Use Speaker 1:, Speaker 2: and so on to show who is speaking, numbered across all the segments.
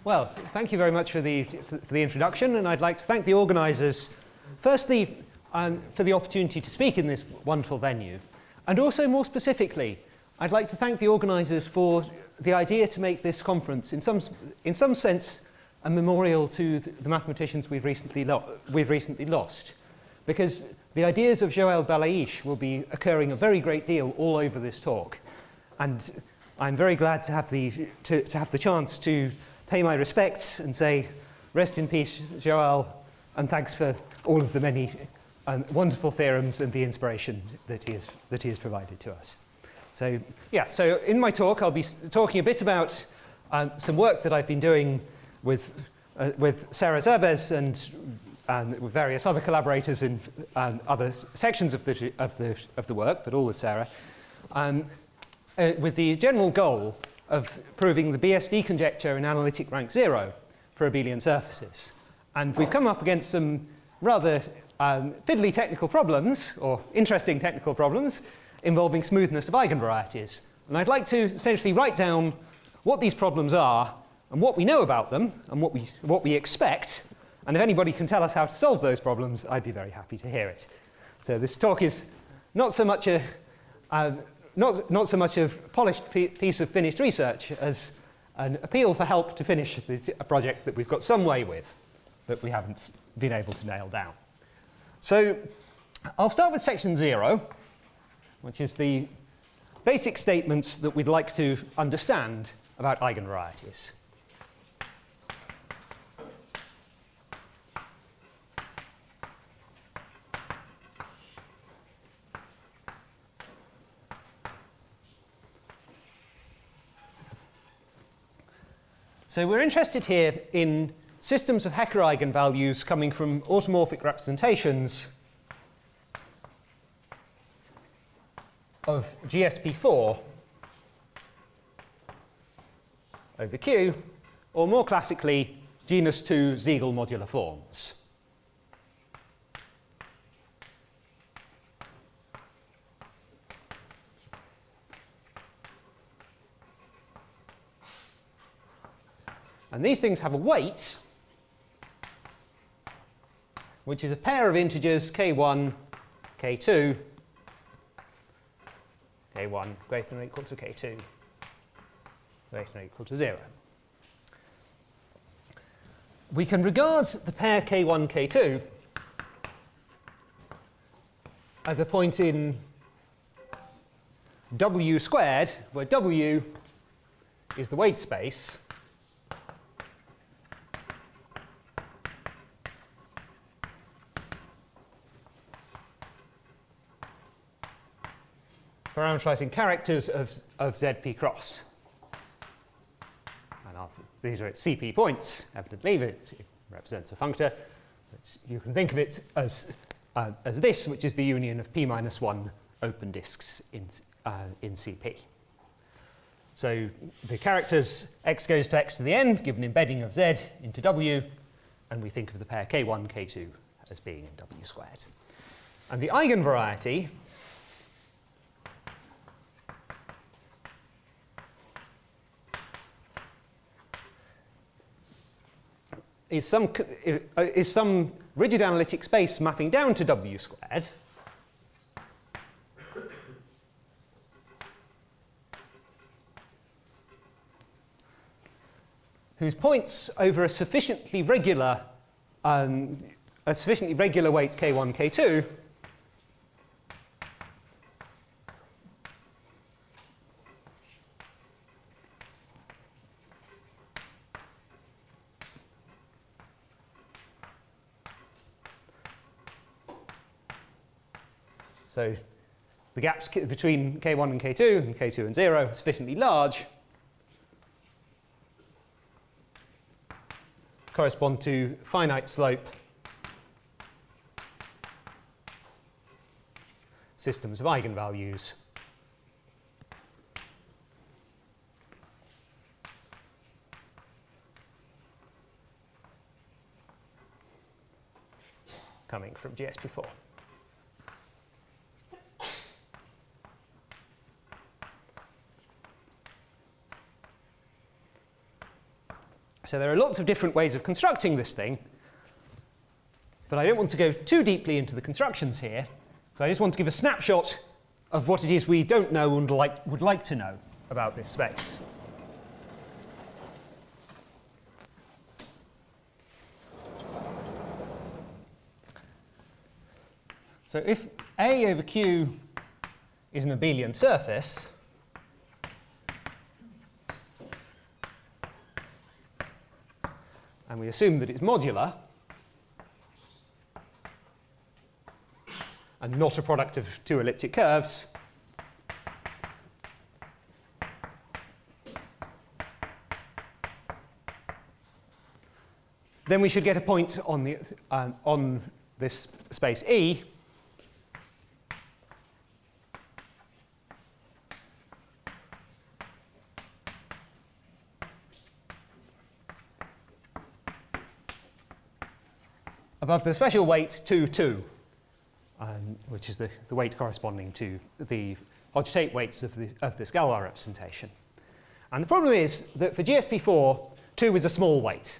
Speaker 1: Well, thank you very much for the introduction, and I'd like to thank the organisers, firstly, for the opportunity to speak in this wonderful venue, and also more specifically, I'd like to thank the organisers for the idea to make this conference, in some sense, a memorial to the mathematicians we've recently lost, because the ideas of Joël Balaïche will be occurring a very great deal all over this talk, and I'm very glad to have the chance to pay my respects and say, rest in peace, Joël, and thanks for all of the many wonderful theorems and the inspiration that he has provided to us. So, yeah, so in my talk, I'll be talking a bit about some work that I've been doing with Sarah Zerbes and with various other collaborators in other sections of the work, but all with Sarah, with the general goal of proving the BSD conjecture in analytic rank 0 for abelian surfaces. And we've come up against some rather fiddly technical problems, or interesting technical problems, involving smoothness of eigenvarieties. And I'd like to essentially write down what these problems are, and what we know about them, and what we expect. And if anybody can tell us how to solve those problems, I'd be very happy to hear it. So this talk is not so much a polished piece of finished research as an appeal for help to finish a project that we've got some way with, that we haven't been able to nail down. So I'll start with section 0, which is the basic statements that we'd like to understand about eigenvarieties. So we're interested here in systems of Hecker eigenvalues coming from automorphic representations of GSP4 over Q, or more classically, genus 2 Siegel modular forms. And these things have a weight, which is a pair of integers k1, k2, k1 greater than or equal to k2, greater than or equal to 0. We can regard the pair k1, k2 as a point in W squared, where W is the weight space, parameterizing characters of ZP cross. And these are its CP points, evidently, but it represents a functor. You can think of it as this, which is the union of p minus 1 open disks in CP. So the characters x goes to x to the n, give an embedding of z into W, and we think of the pair k1, k2 as being in W squared. And the eigenvariety is some rigid analytic space mapping down to W squared, whose points over a sufficiently regular weight k1, k2 So the gaps between k1 and k2 and 0 are sufficiently large, correspond to finite slope systems of eigenvalues coming from GSP4. So there are lots of different ways of constructing this thing, but I don't want to go too deeply into the constructions here, so I just want to give a snapshot of what it is we don't know and would like to know about this space. So if A over Q is an abelian surface, and we assume that it's modular, and not a product of two elliptic curves, then we should get a point on this space E above the special weight 2, 2, which is the weight corresponding to the Hodge-Tate weights of this Galois representation. And the problem is that for GSP4, 2 is a small weight.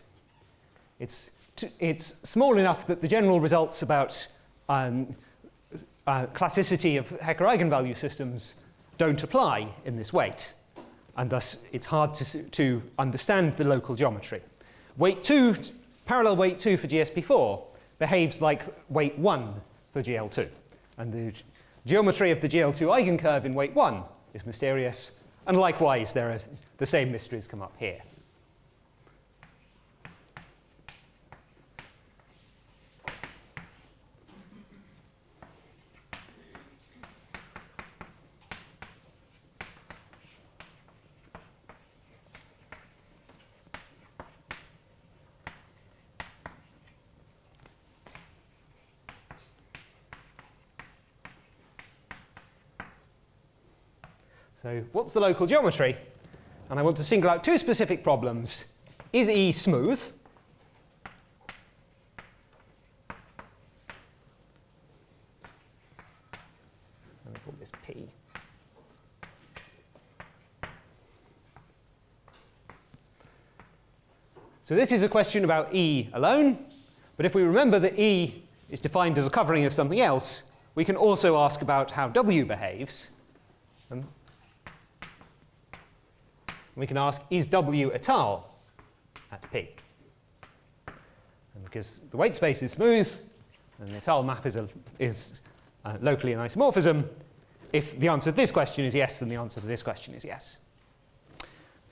Speaker 1: It's small enough that the general results about classicity of Hecker eigenvalue systems don't apply in this weight, and thus it's hard to understand the local geometry. Weight 2, parallel weight 2 for GSP4 behaves like weight 1 for GL2. And the geometry of the GL2 eigencurve in weight 1 is mysterious, and likewise the same mysteries come up here. So what's the local geometry? And I want to single out two specific problems. Is E smooth? Let me call this P. So this is a question about E alone, but if we remember that E is defined as a covering of something else, we can also ask about how W behaves. We can ask, is W étal at P? And because the weight space is smooth, and the étal map is locally an isomorphism, if the answer to this question is yes, then the answer to this question is yes.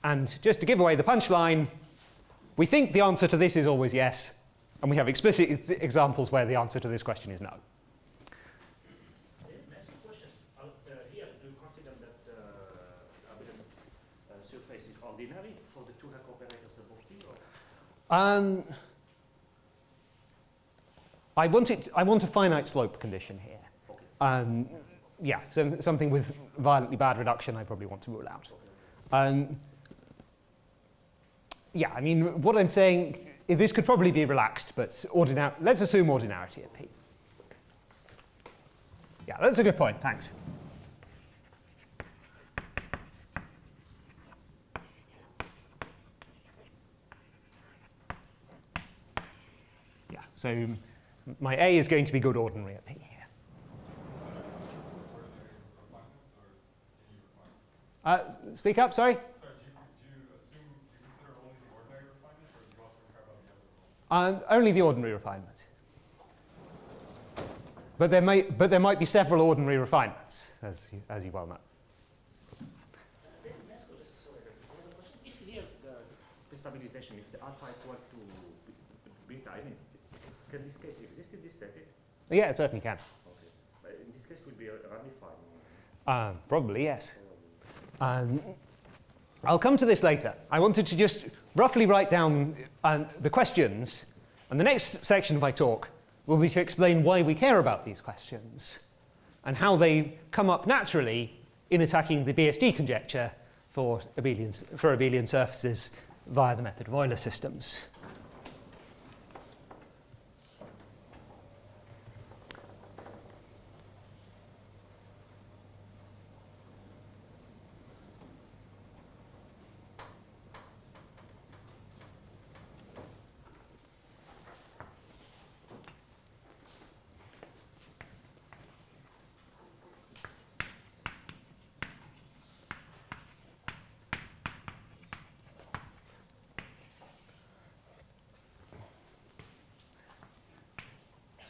Speaker 1: And just to give away the punchline, we think the answer to this is always yes, and we have explicit examples where the answer to this question is no.
Speaker 2: For the two Heck operators above T? Or?
Speaker 1: I want a finite slope condition here.
Speaker 2: Okay.
Speaker 1: Yeah, so something with violently bad reduction I probably want to rule out.
Speaker 2: Okay.
Speaker 1: Yeah, I mean, what I'm saying, this could probably be relaxed, but let's assume ordinarity at P. Yeah, that's a good point, thanks. So my A is going to be good ordinary at P here. Speak up, sorry?
Speaker 3: Do you consider only the ordinary refinement, or do you also care about the other one?
Speaker 1: Only the ordinary refinement. But there might be several ordinary refinements, as you well know.
Speaker 2: If here the stabilization, if the alpha equal to beta, I mean, can this case exist in this setting?
Speaker 1: Yeah, it certainly can.
Speaker 2: Okay. But in this case, it will be ramified.
Speaker 1: Probably, yes. I'll come to this later. I wanted to just roughly write down the questions, and the next section of my talk will be to explain why we care about these questions and how they come up naturally in attacking the BSD conjecture for abelian surfaces via the method of Euler systems.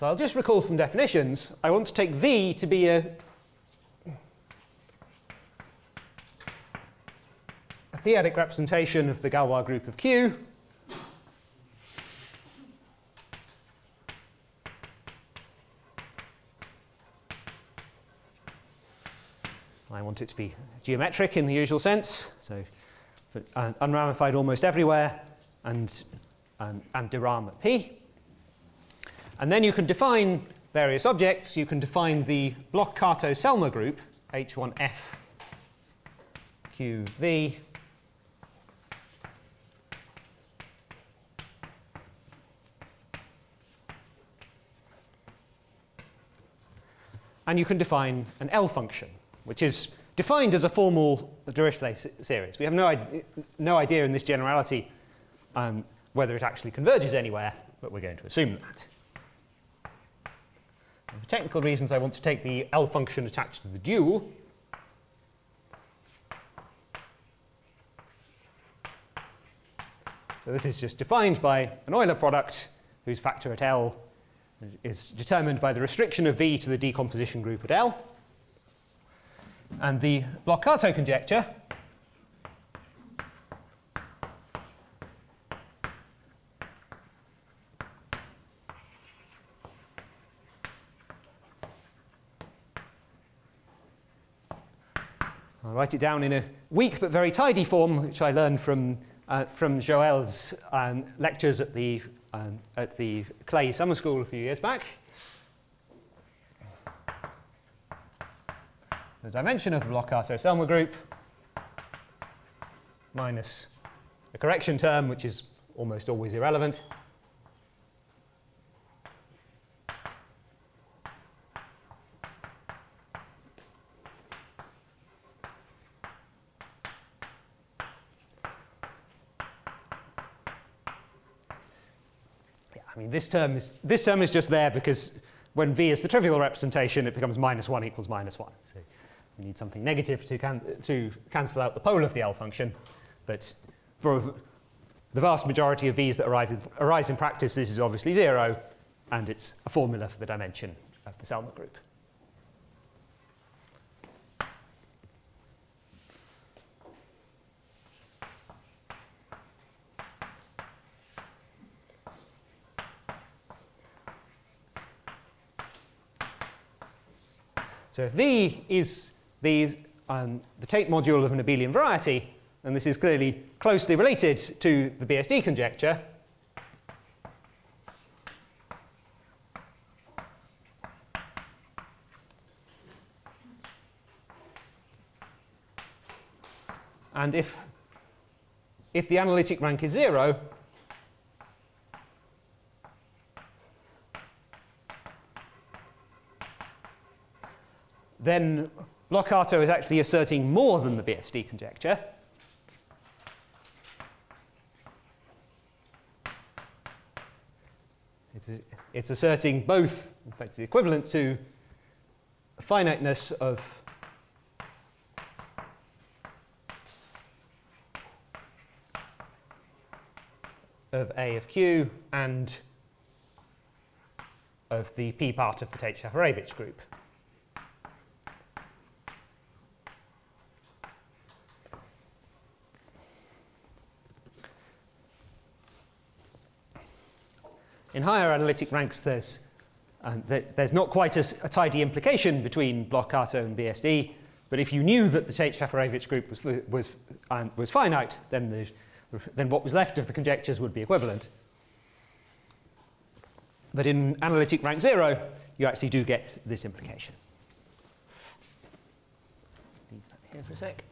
Speaker 1: So I'll just recall some definitions. I want to take V to be a p-adic representation of the Galois group of Q. I want it to be geometric in the usual sense, so unramified almost everywhere, and de Rham at P. And then you can define various objects. You can define the Bloch-Kato-Selmer group, H1F QV. And you can define an L function, which is defined as a formal Dirichlet series. We have no idea in this generality whether it actually converges anywhere, but we're going to assume that. And for technical reasons, I want to take the L function attached to the dual. So this is just defined by an Euler product whose factor at L is determined by the restriction of V to the decomposition group at L. And the Bloch-Kato conjecture I'll write it down in a weak but very tidy form, which I learned from Joël's lectures at the Clay Summer School a few years back. The dimension of the Bloch-Kato-Selmer group minus a correction term, which is almost always irrelevant. I mean, this term is just there because when V is the trivial representation, it becomes -1 equals -1. So we need something negative to cancel out the pole of the L function. But for the vast majority of V's that arise in practice, this is obviously 0, and it's a formula for the dimension of the Selmer group. So if V is the Tate module of an abelian variety, and this is clearly closely related to the BSD conjecture, and if the analytic rank is 0, then Bloch-Kato is actually asserting more than the BSD conjecture. It's asserting both, in fact, the equivalent to a finiteness of A of Q and of the P part of the Tate-Shafarevich group. In higher analytic ranks, there's not quite a tidy implication between Bloch-Kato and BSD, but if you knew that the Tate-Shafarevich group was finite, then what was left of the conjectures would be equivalent. But in analytic rank 0, you actually do get this implication. Leave that here for a sec.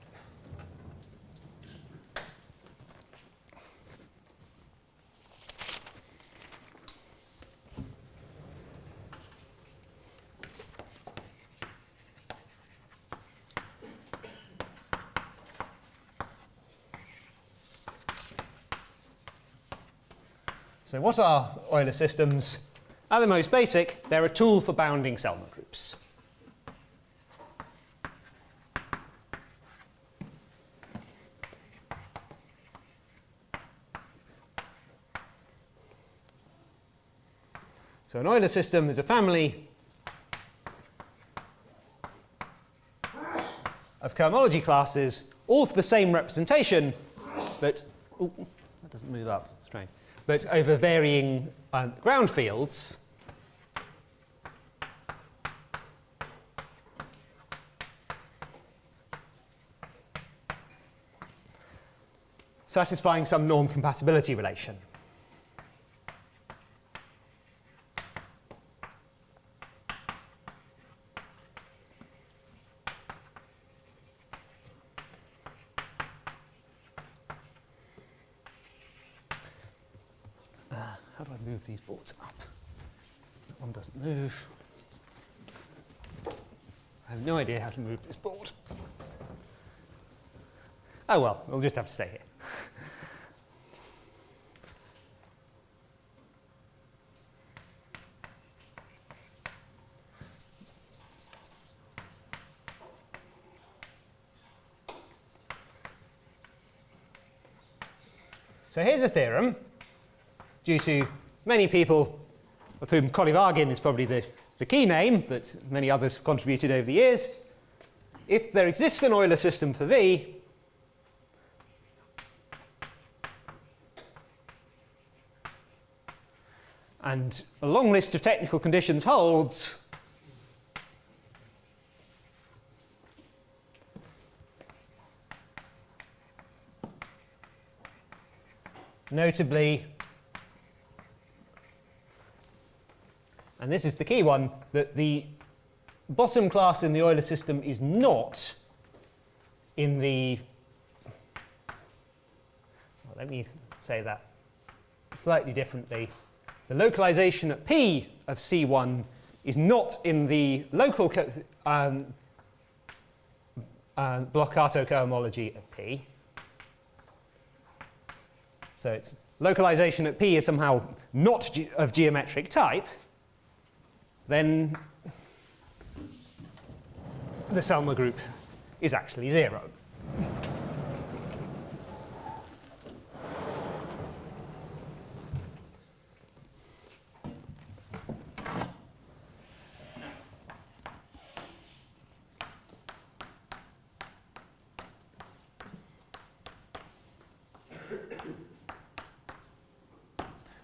Speaker 1: So what are Euler systems? At the most basic, they're a tool for bounding Selmer groups. So an Euler system is a family of cohomology classes, all for the same representation, but ooh, that doesn't move up, strange. But over varying ground fields. Satisfying some norm compatibility relation. How do I move these boards up? That one doesn't move. I have no idea how to move this board. Oh well, we'll just have to stay here. So here's a theorem due to many people, of whom Eigen is probably the key name, but many others have contributed over the years. If there exists an Euler system for V, and a long list of technical conditions holds, notably, and this is the key one, that the bottom class in the Euler system is not in the, well, let me say that slightly differently. The localization at P of C1 is not in the local Bloch-Kato cohomology at P. So its localization at P is somehow not of geometric type. Then the Selma group is actually 0.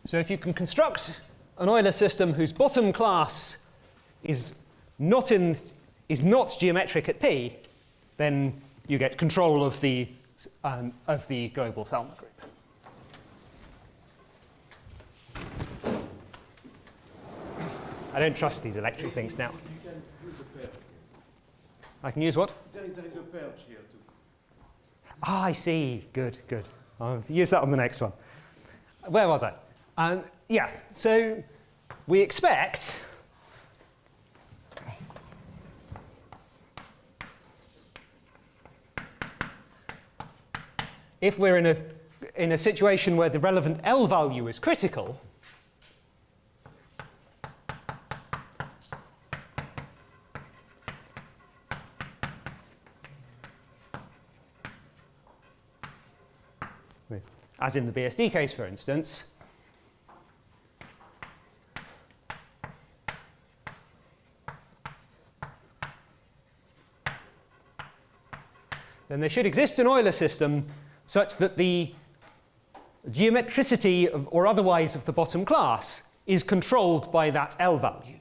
Speaker 1: So if you can construct an Euler system whose bottom class is not geometric at P, then you get control of the global Selma group. I don't trust these electric things now.
Speaker 4: You can use a pair.
Speaker 1: I can use what?
Speaker 4: There is a pair here too.
Speaker 1: Ah, I see. Good, good. I'll use that on the next one. Where was I? Yeah, so we expect if we're in a situation where the relevant L value is critical, as in the BSD case, for instance, then there should exist an Euler system such that the geometricity or otherwise of the bottom class is controlled by that L value.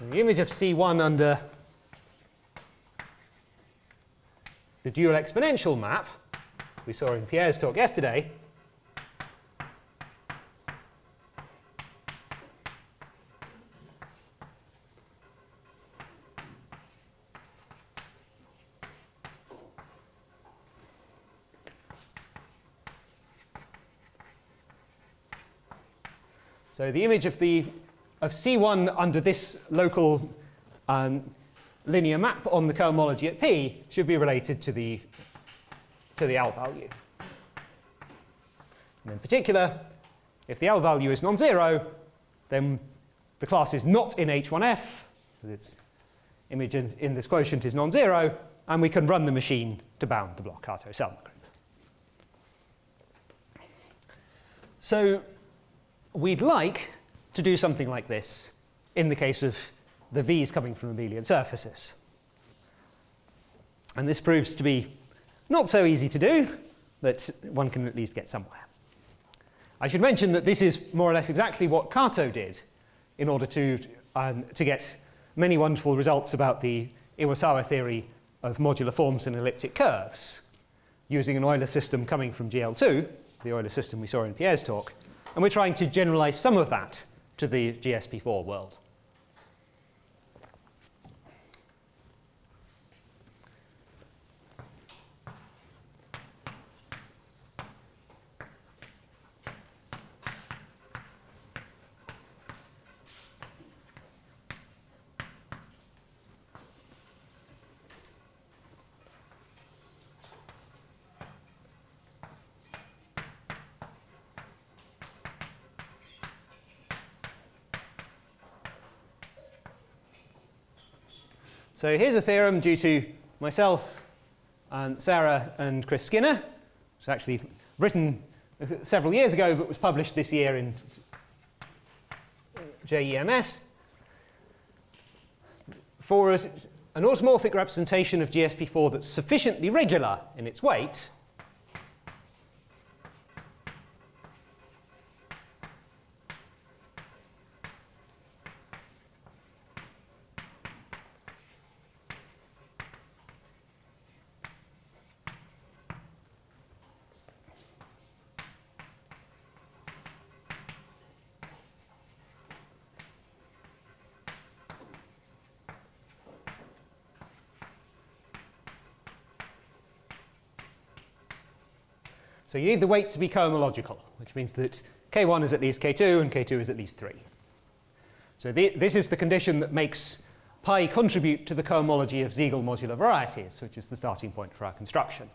Speaker 1: And the image of C1 under the dual exponential map we saw in Pierre's talk yesterday so the image of C1 under this local linear map on the cohomology at P should be related to the L value. And in particular, if the L value is non-zero, then the class is not in H1F, so this image in this quotient is non-zero, and we can run the machine to bound the Bloch-Kato Selma group. So we'd like to do something like this in the case of the v's coming from abelian surfaces. And this proves to be not so easy to do, but one can at least get somewhere. I should mention that this is more or less exactly what Kato did in order to get many wonderful results about the Iwasawa theory of modular forms and elliptic curves, using an Euler system coming from GL2, the Euler system we saw in Pierre's talk, and we're trying to generalize some of that to the GSP4 world. So here's a theorem due to myself and Sarah and Chris Skinner. It's actually written several years ago, but was published this year in JEMS. For an automorphic representation of GSP4 that's sufficiently regular in its weight, so you need the weight to be cohomological, which means that K1 is at least K2 and K2 is at least 3. So this is the condition that makes pi contribute to the cohomology of Siegel modular varieties, which is the starting point for our construction.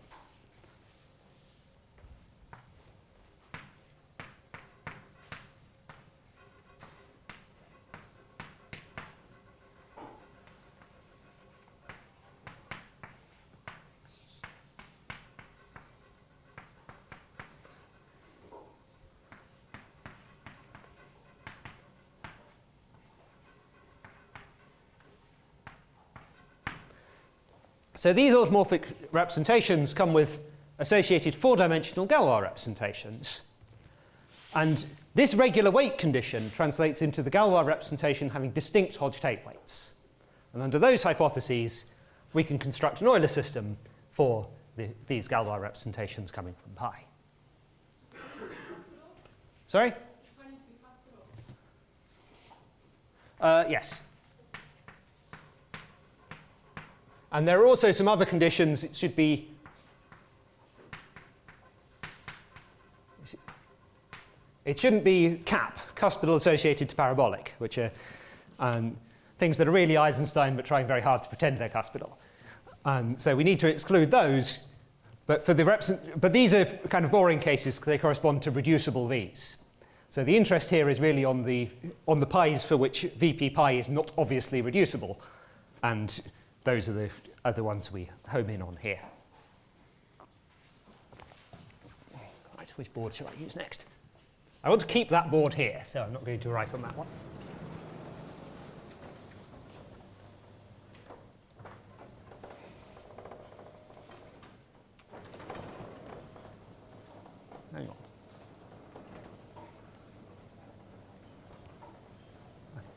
Speaker 1: So these automorphic representations come with associated four-dimensional Galois representations. And this regular weight condition translates into the Galois representation having distinct Hodge-Tate weights. And under those hypotheses, we can construct an Euler system for these Galois representations coming from pi. Sorry? Yes. And there are also some other conditions. It should be it shouldn't be cap, cuspidal associated to parabolic, which are things that are really Eisenstein but trying very hard to pretend they're cuspidal. So we need to exclude those. But but these are kind of boring cases because they correspond to reducible V's. So the interest here is really on the pi's for which VP pi is not obviously reducible, and those are the other ones we home in on here. Right, which board shall I use next? I want to keep that board here, so I'm not going to write on that one. Hang on.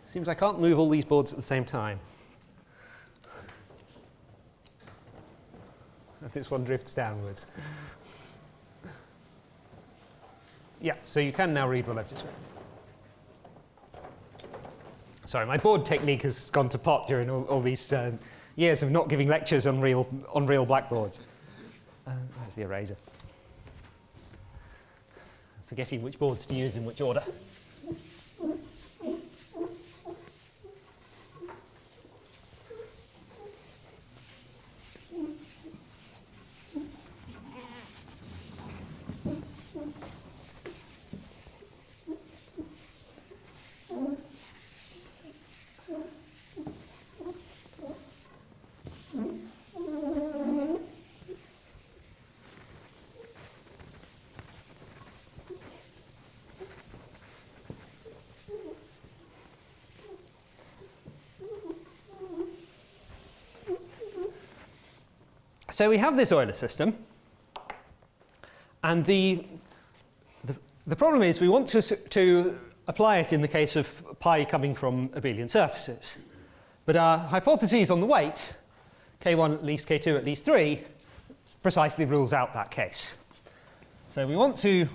Speaker 1: Seems I can't move all these boards at the same time. This one drifts downwards. Yeah, so you can now read what I've just read. Sorry, my board technique has gone to pot during all these years of not giving lectures on real blackboards. Where's the eraser? Forgetting which boards to use in which order. So we have this Euler system, and the problem is we want to apply it in the case of pi coming from abelian surfaces. But our hypotheses on the weight, k1 at least, k2 at least 3, precisely rules out that case. So we want to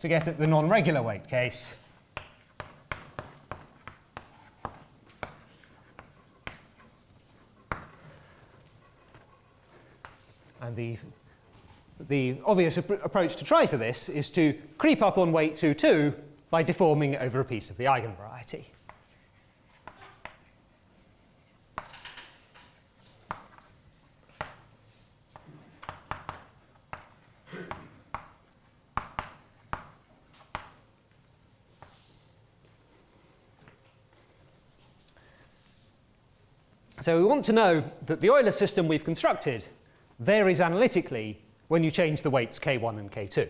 Speaker 1: get at the non-regular weight case. And the obvious approach to try for this is to creep up on weight to 2 by deforming it over a piece of the eigenvariety. So we want to know that the Euler system we've constructed varies analytically when you change the weights k1 and k2.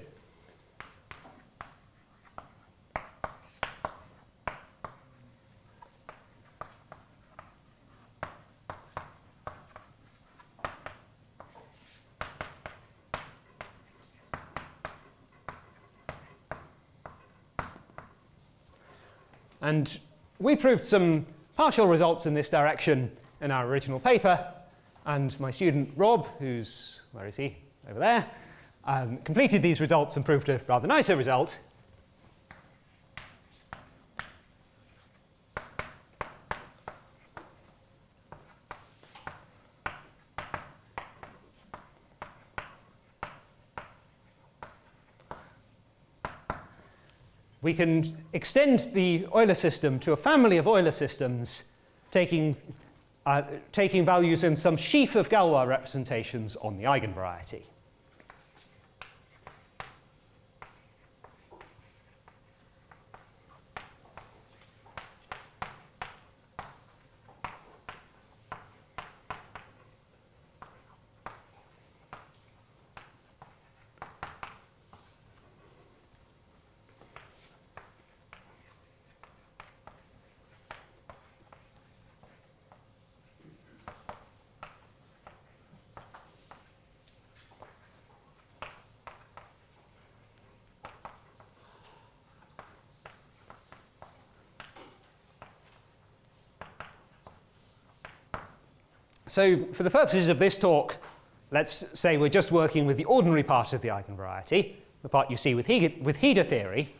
Speaker 1: And we proved some partial results in this direction in our original paper, and my student Rob, where is he? Over there, completed these results and proved a rather nicer result. We can extend the Euler system to a family of Euler systems taking values in some sheaf of Galois representations on the eigenvariety. So for the purposes of this talk, let's say we're just working with the ordinary part of the eigenvariety, the part you see with Heda theory,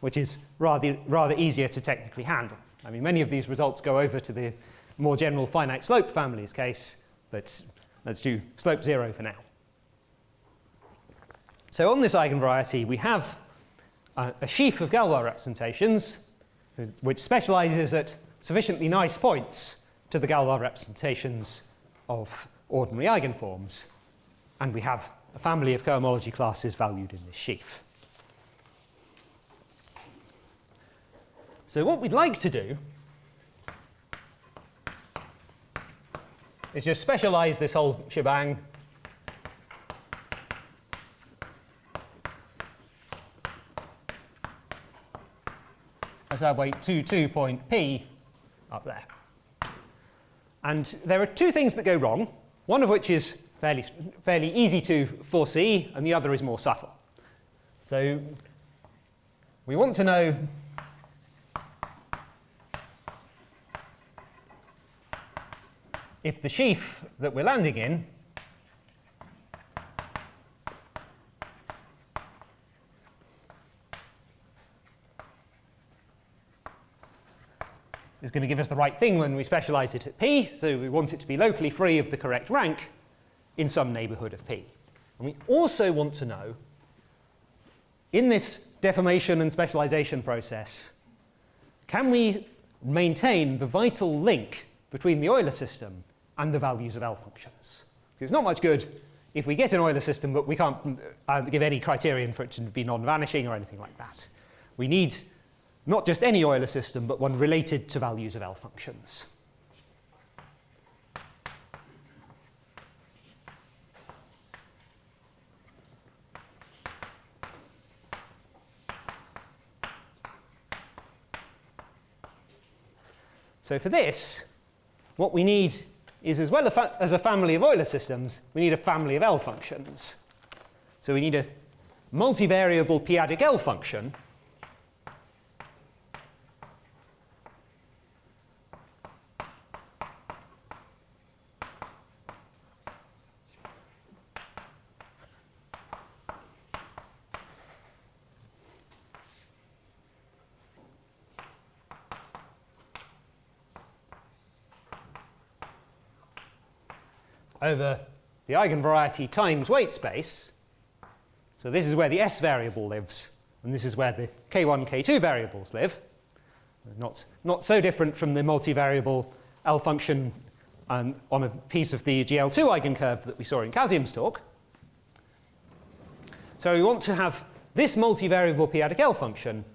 Speaker 1: which is rather easier to technically handle. I mean, many of these results go over to the more general finite slope families case, but let's do slope 0 for now. So on this eigenvariety, we have a sheaf of Galois representations, which specializes at sufficiently nice points to the Galois representations of ordinary eigenforms. And we have a family of cohomology classes valued in this sheaf. So what we'd like to do is just specialize this whole shebang as our weight 2 point P up there. And there are two things that go wrong, one of which is fairly easy to foresee, and the other is more subtle. So we want to know if the sheaf that we're landing in is going to give us the right thing when we specialize it at P, so we want it to be locally free of the correct rank in some neighborhood of P. And we also want to know, in this deformation and specialization process, can we maintain the vital link between the Euler system and the values of L functions? Because it's not much good if we get an Euler system but we can't give any criterion for it to be non-vanishing or anything like that. We need not just any Euler system, but one related to values of L functions. So for this, what we need is, as well as a family of Euler systems, we need a family of L functions. So we need a multivariable p-adic L function over the eigenvariety times weight space. So this is where the S variable lives, and this is where the K1, K2 variables live. Not so different from the multivariable L function on a piece of the GL2 eigencurve that we saw in Kazim's talk. So we want to have this multivariable p-adic L function,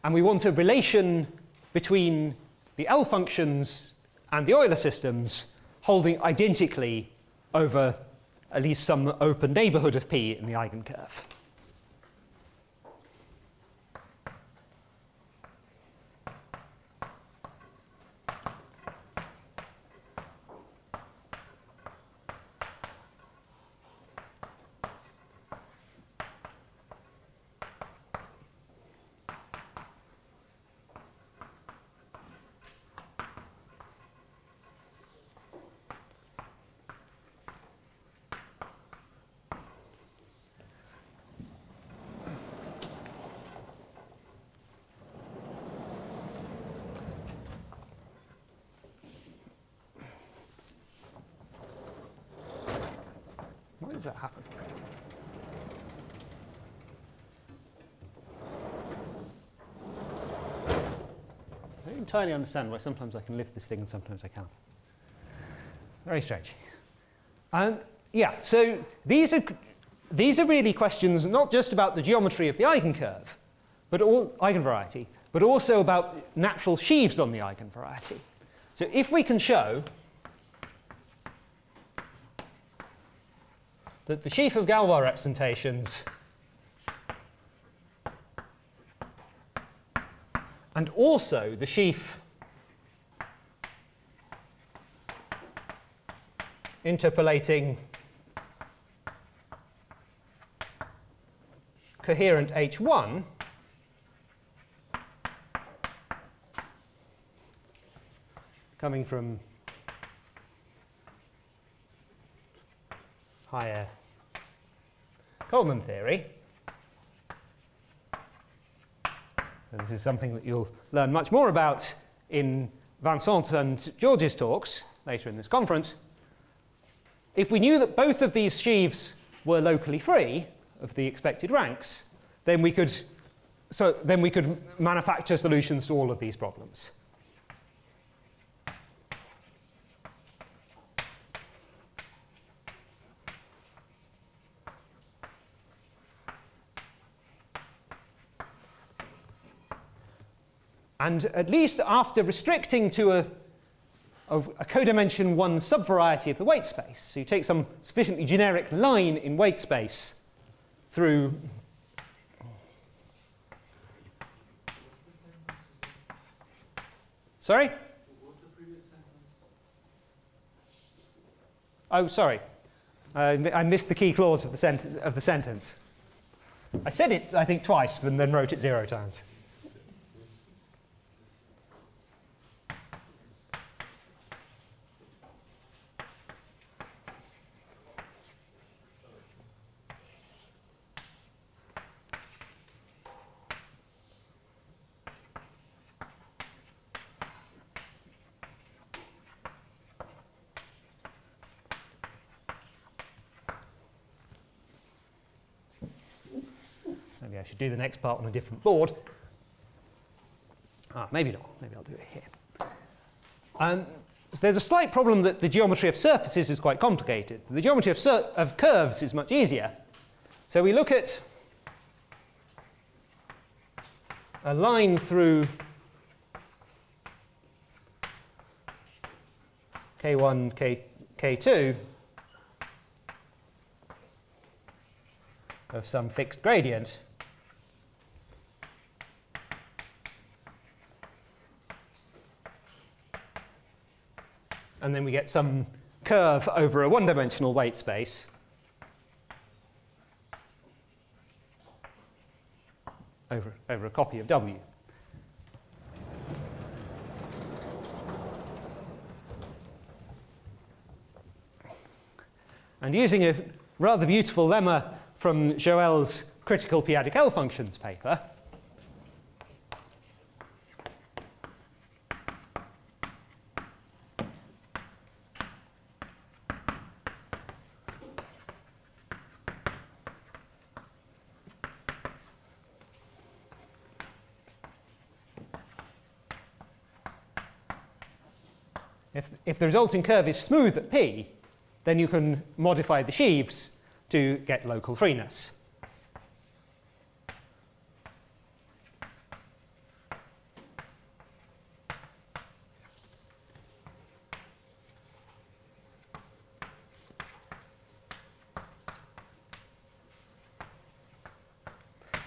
Speaker 1: and we want a relation between the L functions and the Euler systems holding identically over at least some open neighbourhood of P in the eigencurve. Why does that happen? I don't entirely understand why sometimes I can lift this thing and sometimes I can't. Very strange. Yeah, so these are really questions not just about the geometry of the eigencurve, eigenvariety, but also about natural sheaves on the eigenvariety. So if we can show that the sheaf of Galois representations and also the sheaf interpolating coherent H1 coming from higher Coleman theory. And this is something that you'll learn much more about in Vincent and George's talks later in this conference. If we knew that both of these sheaves were locally free of the expected ranks, then we could manufacture solutions to all of these problems. And at least after restricting to a codimension 1 subvariety of the weight space, so you take some sufficiently generic line in weight space through Sorry?
Speaker 3: What was the previous sentence?
Speaker 1: Oh, sorry. I missed the key clause of the sentence. I said it, I think, twice, and then wrote it 0 times. Maybe I should do the next part on a different board. Maybe not. Maybe I'll do it here. So there's a slight problem that the geometry of surfaces is quite complicated. The geometry of curves is much easier. So we look at a line through K1, K2 of some fixed gradient. and then we get some curve over a one-dimensional weight space over a copy of W. And using a rather beautiful lemma from Joel's critical p-adic L functions paper, if the resulting curve is smooth at P, then you can modify the sheaves to get local freeness.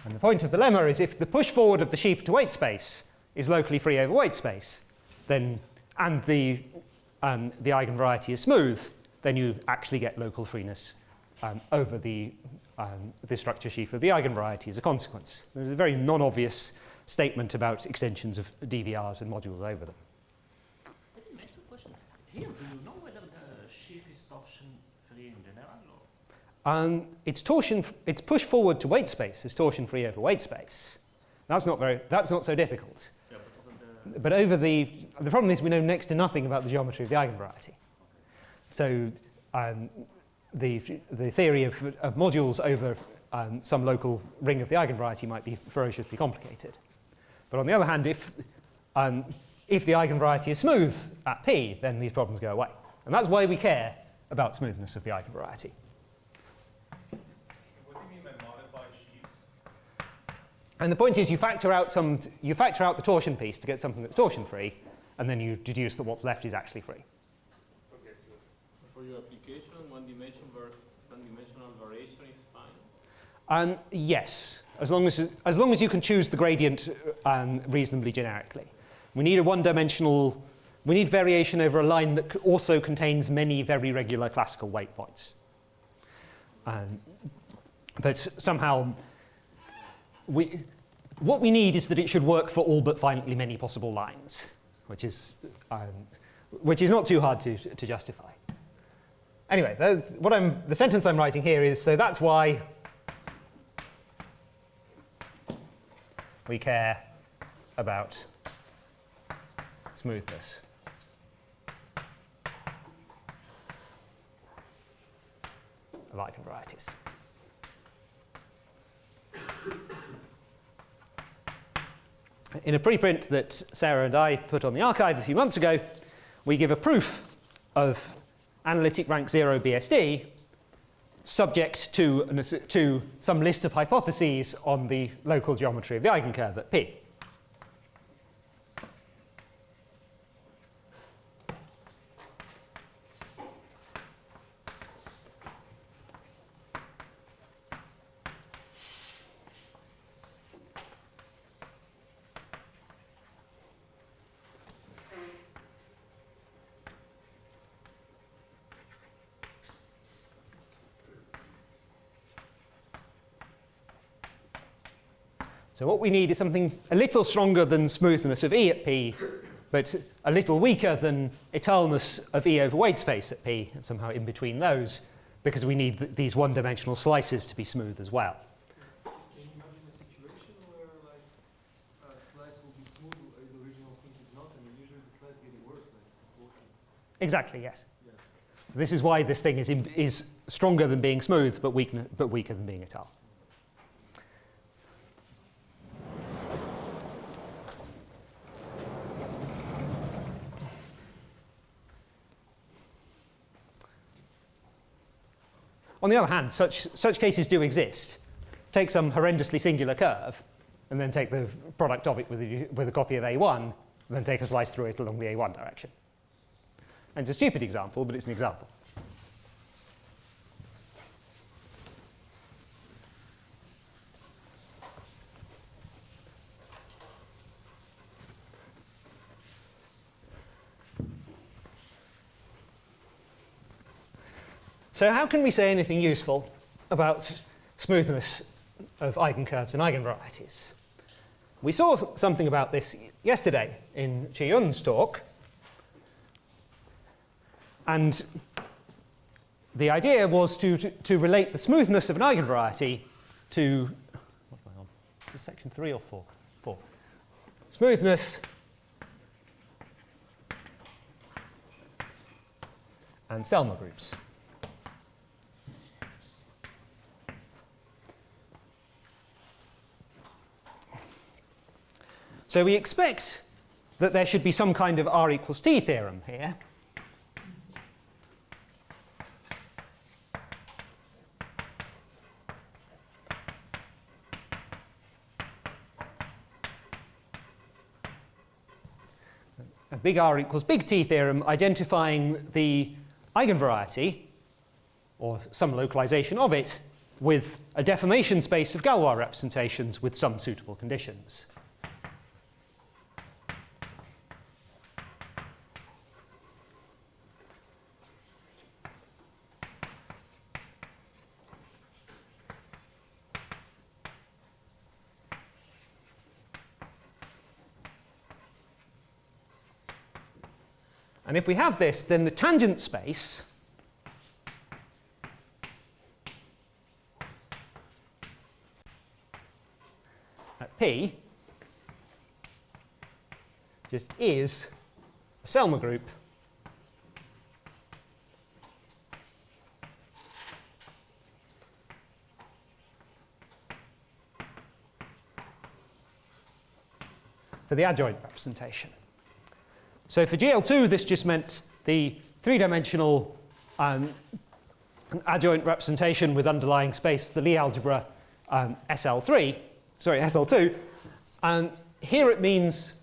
Speaker 1: And the point of the lemma is if the push forward of the sheaf to weight space is locally free over weight space, then and the eigenvariety is smooth, then you actually get local freeness over the structure sheaf of the eigenvariety as a consequence. There's a very non-obvious statement about extensions of DVRs and modules over them.
Speaker 2: Let me make a question. Here, do you know whether the sheaf is torsion-free in general? Or?
Speaker 1: It's push forward to weight space is torsion free over weight space. That's not so difficult.
Speaker 2: Yeah, but
Speaker 1: But over the problem is we know next to nothing about the geometry of the eigenvariety. So the theory of modules over some local ring of the eigenvariety might be ferociously complicated. But on the other hand, if the eigenvariety is smooth at P, then these problems go away. And that's why we care about smoothness of the eigenvariety.
Speaker 3: What do you mean by modified sheaf?
Speaker 1: And the point is you factor out the torsion piece to get something that's torsion-free, and then you deduce that what's left is actually free.
Speaker 3: Okay, good.
Speaker 5: For your application, one-dimensional variation is fine?
Speaker 1: Yes, as long as you can choose the gradient reasonably generically. We need we need variation over a line that also contains many very regular classical weight points. But somehow, what we need is that it should work for all but finitely many possible lines, which is not too hard to justify. Anyway, the sentence I'm writing here is, so that's why we care about smoothness. Of eigenvarieties. In a preprint that Sarah and I put on the archive a few months ago, we give a proof of analytic rank 0 BSD subject to some list of hypotheses on the local geometry of the eigencurve at P. So what we need is something a little stronger than smoothness of E at P, but a little weaker than etalness of E over weight space at P, and somehow in between those, because we need these one-dimensional slices to be smooth as well.
Speaker 5: Can you imagine a situation where a slice will be smooth if the original thing is not? I mean, usually the slice gets worse,
Speaker 1: Exactly, yes.
Speaker 5: Yeah.
Speaker 1: This is why this thing is stronger than being smooth, but weaker than being etal. On the other hand, such cases do exist. Take some horrendously singular curve, and then take the product of it with a copy of A1, and then take a slice through it along the A1 direction. And it's a stupid example, but it's an example. So how can we say anything useful about smoothness of eigencurves and eigenvarieties? We saw something about this yesterday in Chi-Yun's talk. And the idea was to relate the smoothness of an eigenvariety to, what am I on? Is this section 3 or 4? 4. Smoothness and Selma groups. So we expect that there should be some kind of R equals T theorem here. A big R equals big T theorem identifying the eigenvariety, or some localization of it, with a deformation space of Galois representations with some suitable conditions. And if we have this, then the tangent space at P just is a Selma group for the adjoint representation. So for GL2, this just meant the three-dimensional adjoint representation with underlying space, the Lie algebra SL2. And here it means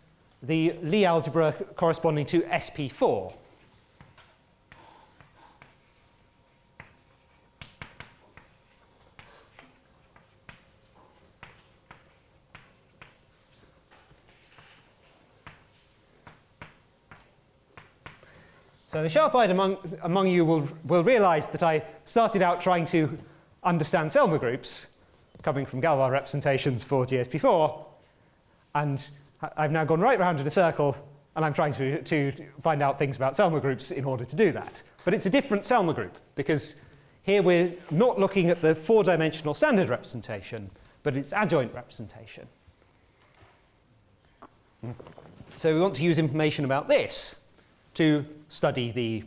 Speaker 1: the Lie algebra corresponding to SP4. So the sharp-eyed among you will realize that I started out trying to understand Selma groups, coming from Galois representations for GSP4, and I've now gone right round in a circle, and I'm trying to find out things about Selma groups in order to do that. But it's a different Selma group, because here we're not looking at the four-dimensional standard representation, but its adjoint representation. So we want to use information about this to study the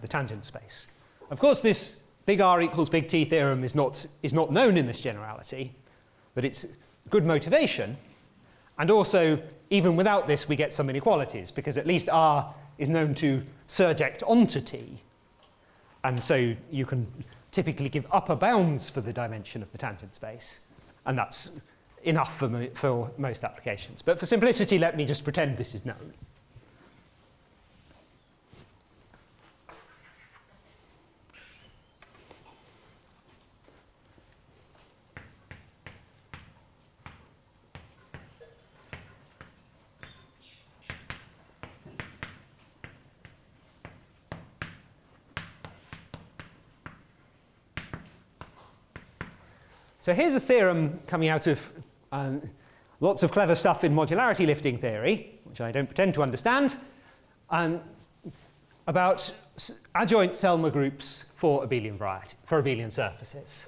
Speaker 1: tangent space. Of course, this big R equals big T theorem is not known in this generality, but it's good motivation. And also, even without this, we get some inequalities, because at least R is known to surject onto T. And so you can typically give upper bounds for the dimension of the tangent space. And that's enough for most applications. But for simplicity, let me just pretend this is known. So here's a theorem coming out of lots of clever stuff in modularity lifting theory, which I don't pretend to understand, about adjoint Selma groups for abelian surfaces.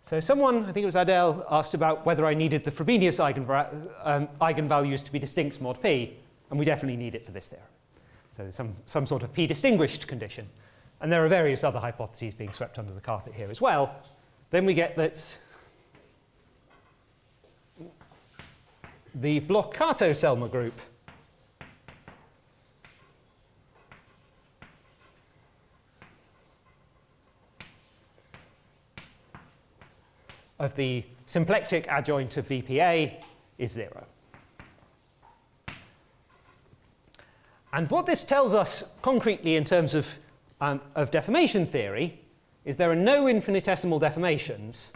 Speaker 1: So someone, I think it was Adele, asked about whether I needed the Frobenius eigenvalues to be distinct mod P, and we definitely need it for this theorem. So there's some sort of P distinguished condition. And there are various other hypotheses being swept under the carpet here as well. Then we get that the Bloch-Kato-Selma group of the symplectic adjoint of VPA is 0. And what this tells us concretely in terms of deformation theory is there are no infinitesimal deformations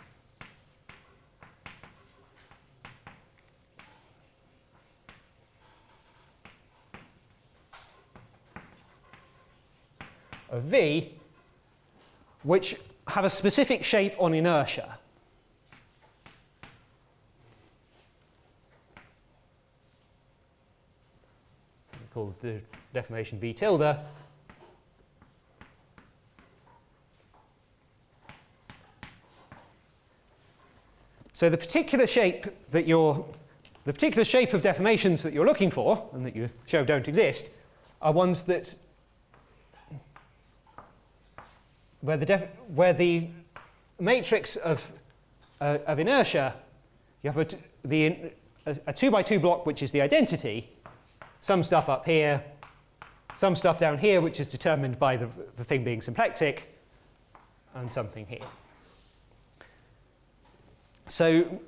Speaker 1: of V which have a specific shape on inertia. We call the deformation V tilde. So the particular shape of deformations that you're looking for, and that you show don't exist, are ones that where the matrix of inertia, you have a 2 by 2 block which is the identity, some stuff up here, some stuff down here which is determined by the thing being symplectic, and something here. So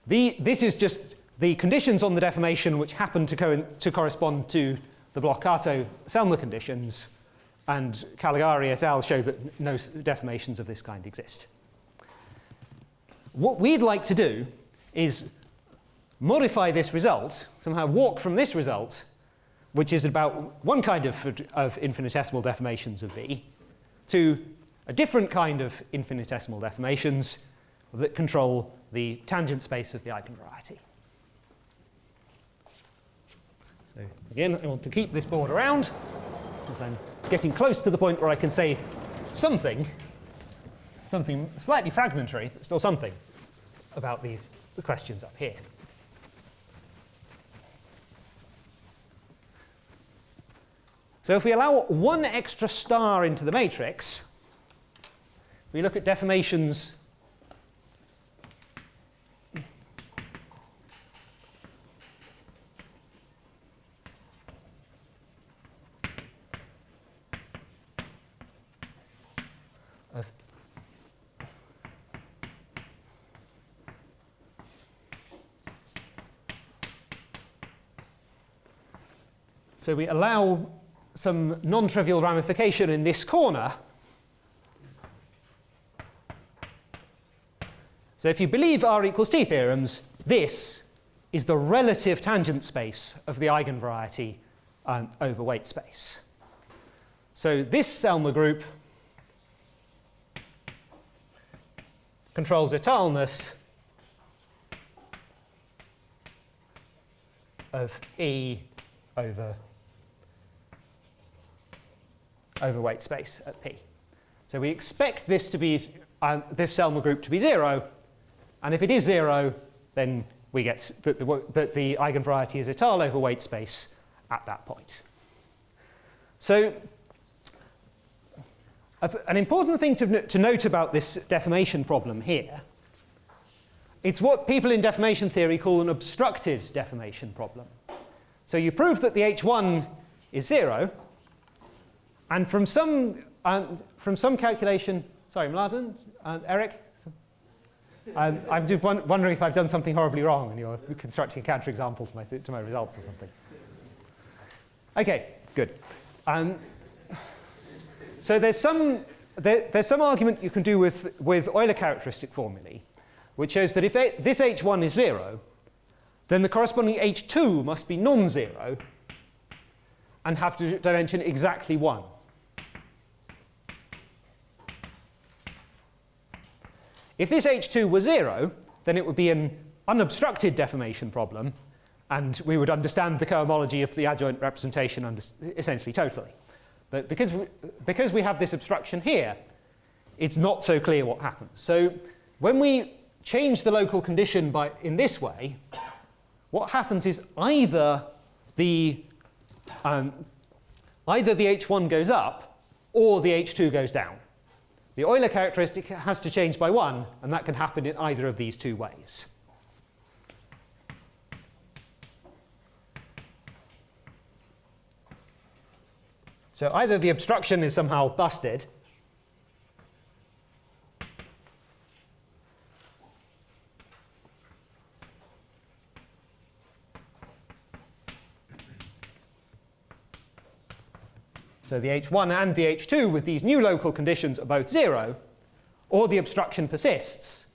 Speaker 1: this is just the conditions on the deformation which happen to correspond to the Bloch-Kato-Selmer conditions, and Caligari et al. Show that no deformations of this kind exist. What we'd like to do is modify this result, somehow walk from this result, which is about one kind of infinitesimal deformations of V, to a different kind of infinitesimal deformations that control the tangent space of the eigenvariety. So again, I want to keep this board around, because I'm getting close to the point where I can say something slightly fragmentary, but still something, about the questions up here. So if we allow one extra star into the matrix, we look at deformations of so we allow some non-trivial ramification in this corner. So if you believe R equals T theorems, this is the relative tangent space of the eigenvariety over weight space. So this Selmer group controls etalness of E over weight space at P. So we expect this to be this Selmer group to be 0, and if it is 0, then we get that the eigenvariety is étale over weight space at that point. So an important thing to note about this deformation problem here, it's what people in deformation theory call an obstructed deformation problem. So you prove that the H1 is 0, and from some calculation, sorry, Mladen, Eric, I'm just wondering if I've done something horribly wrong and you're constructing a counterexample to my results or something. Okay, good. So there's some argument you can do with Euler characteristic formulae, which shows that if this H1 is 0, then the corresponding H2 must be non-zero and have dimension exactly 1. If this H2 were 0, then it would be an unobstructed deformation problem, and we would understand the cohomology of the adjoint representation essentially totally. But because we have this obstruction here, it's not so clear what happens. So when we change the local condition in this way, what happens is either the H1 goes up or the H2 goes down. The Euler characteristic has to change by 1, and that can happen in either of these two ways. So either the obstruction is somehow busted, So the H1 and the H2 with these new local conditions are both 0, or the obstruction persists,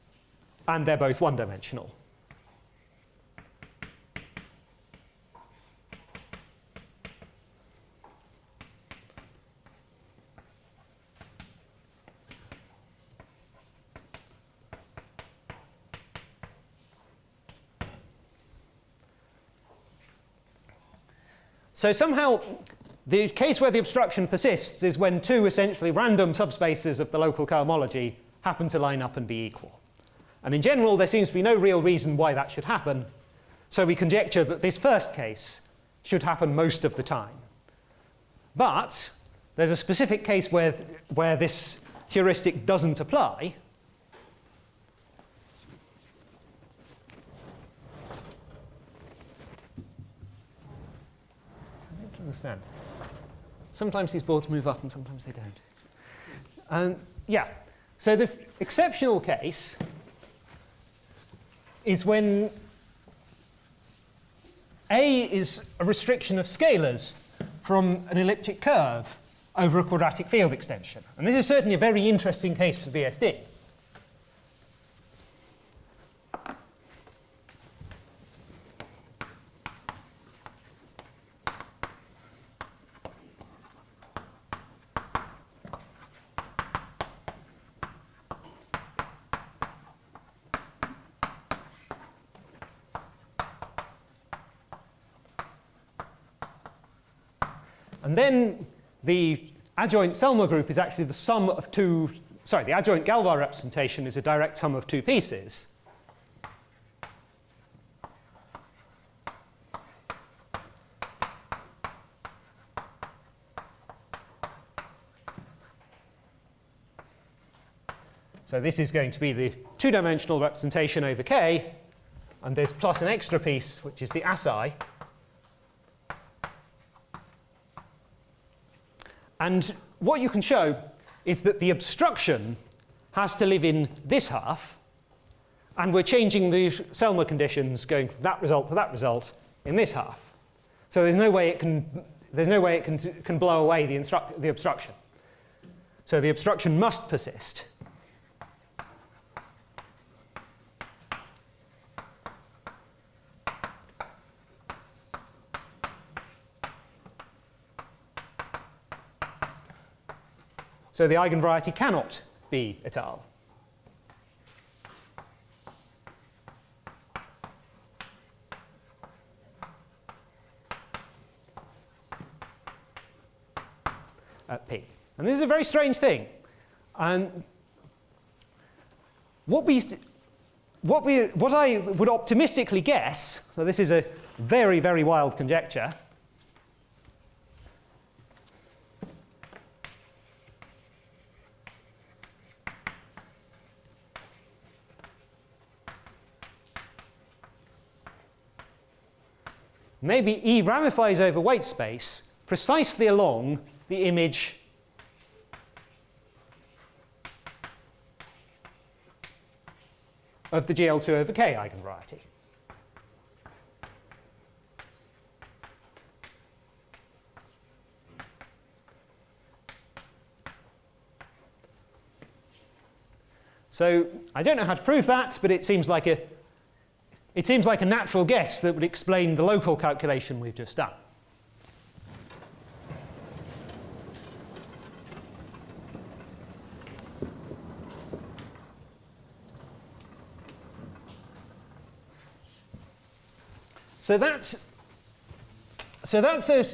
Speaker 1: and they're both one-dimensional. So somehow, the case where the obstruction persists is when two essentially random subspaces of the local cohomology happen to line up and be equal. And in general, there seems to be no real reason why that should happen. So we conjecture that this first case should happen most of the time. But there's a specific case where this heuristic doesn't apply. Understand. Sometimes these boards move up and sometimes they don't. Yeah, so the exceptional case is when A is a restriction of scalars from an elliptic curve over a quadratic field extension. And this is certainly a very interesting case for BSD. And then the adjoint Selmer group is actually the sum of two, sorry, the adjoint Galois representation is a direct sum of two pieces. So this is going to be the two-dimensional representation over K, and there's plus an extra piece, which is the assi. And what you can show is that the obstruction has to live in this half, and we're changing the Selmer conditions going from that result to that result in this half. So there's no way it can blow away the obstruction. So the obstruction must persist. So the eigenvariety cannot be et al. At P. And this is a very strange thing. And what I would optimistically guess, so this is a very, very wild conjecture, maybe E ramifies over weight space precisely along the image of the GL2 over K eigenvariety. So I don't know how to prove that, but it seems like a natural guess that would explain the local calculation we've just done. So that's a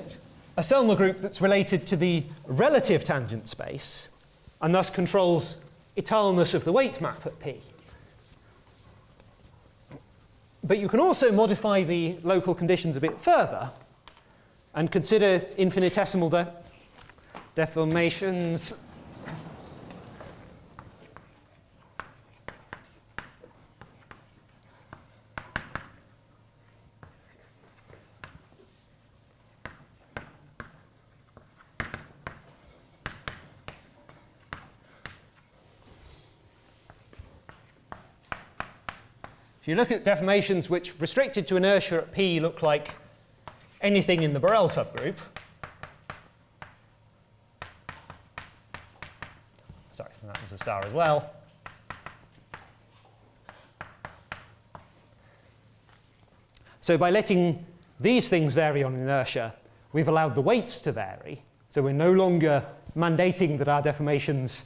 Speaker 1: Selmer group that's related to the relative tangent space and thus controls etalness of the weight map at P. But you can also modify the local conditions a bit further and consider infinitesimal deformations. If you look at deformations which, restricted to inertia at P, look like anything in the Borel subgroup, star as well. So by letting these things vary on inertia, we've allowed the weights to vary. So we're no longer mandating that our deformations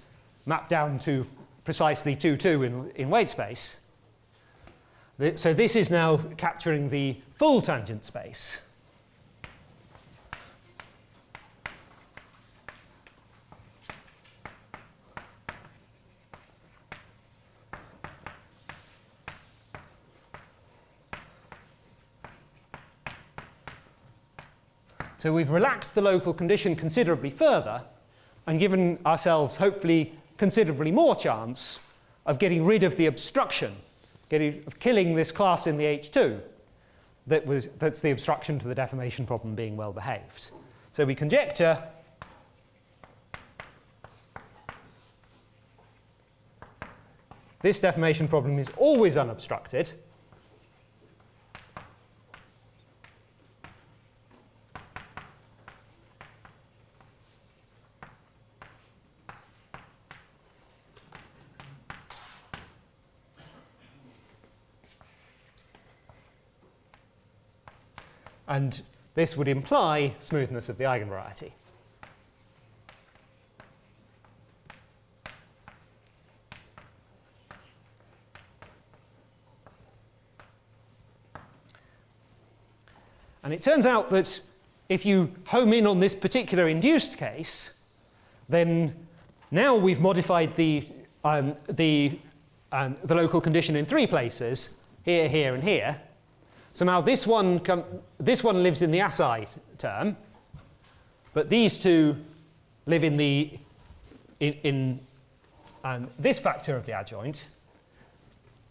Speaker 1: map down to precisely 2, 2 in weight space. So this is now capturing the full tangent space. So we've relaxed the local condition considerably further and given ourselves, hopefully, considerably more chance of getting rid of the obstruction, of killing this class in the H2 that's the obstruction to the deformation problem being well behaved. So we conjecture this deformation problem is always unobstructed. And this would imply smoothness of the eigenvariety. And it turns out that if you home in on this particular induced case, then now we've modified the local condition in 3 places, here, here, and here. So now this one lives in the aside term, but these two live in this factor of the adjoint.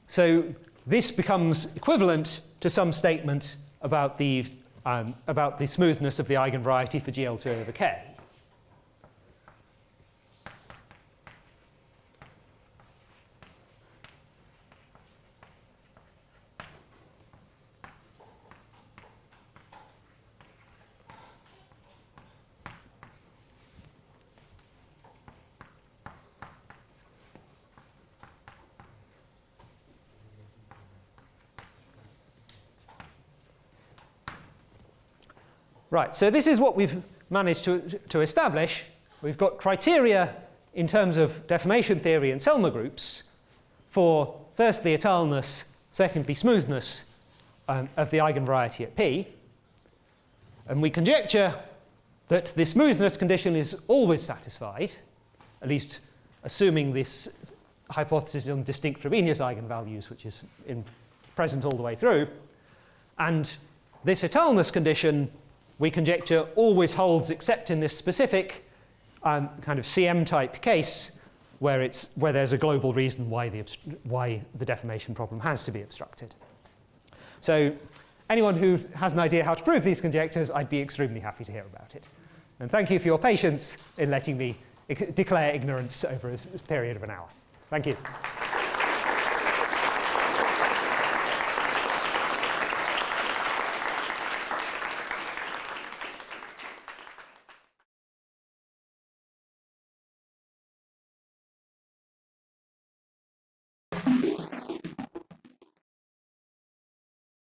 Speaker 1: So this becomes equivalent to some statement about the smoothness of the eigenvariety for GL2 over K. Right, so this is what we've managed to establish. We've got criteria in terms of deformation theory and Selmer groups for firstly étaleness, secondly smoothness of the eigenvariety at P. And we conjecture that the smoothness condition is always satisfied, at least assuming this hypothesis on distinct Frobenius eigenvalues, which is present all the way through. And this étaleness condition, we conjecture, always holds except in this specific kind of CM-type case where there's a global reason why the deformation problem has to be obstructed. So anyone who has an idea how to prove these conjectures, I'd be extremely happy to hear about it. And thank you for your patience in letting me declare ignorance over a period of an hour. Thank you.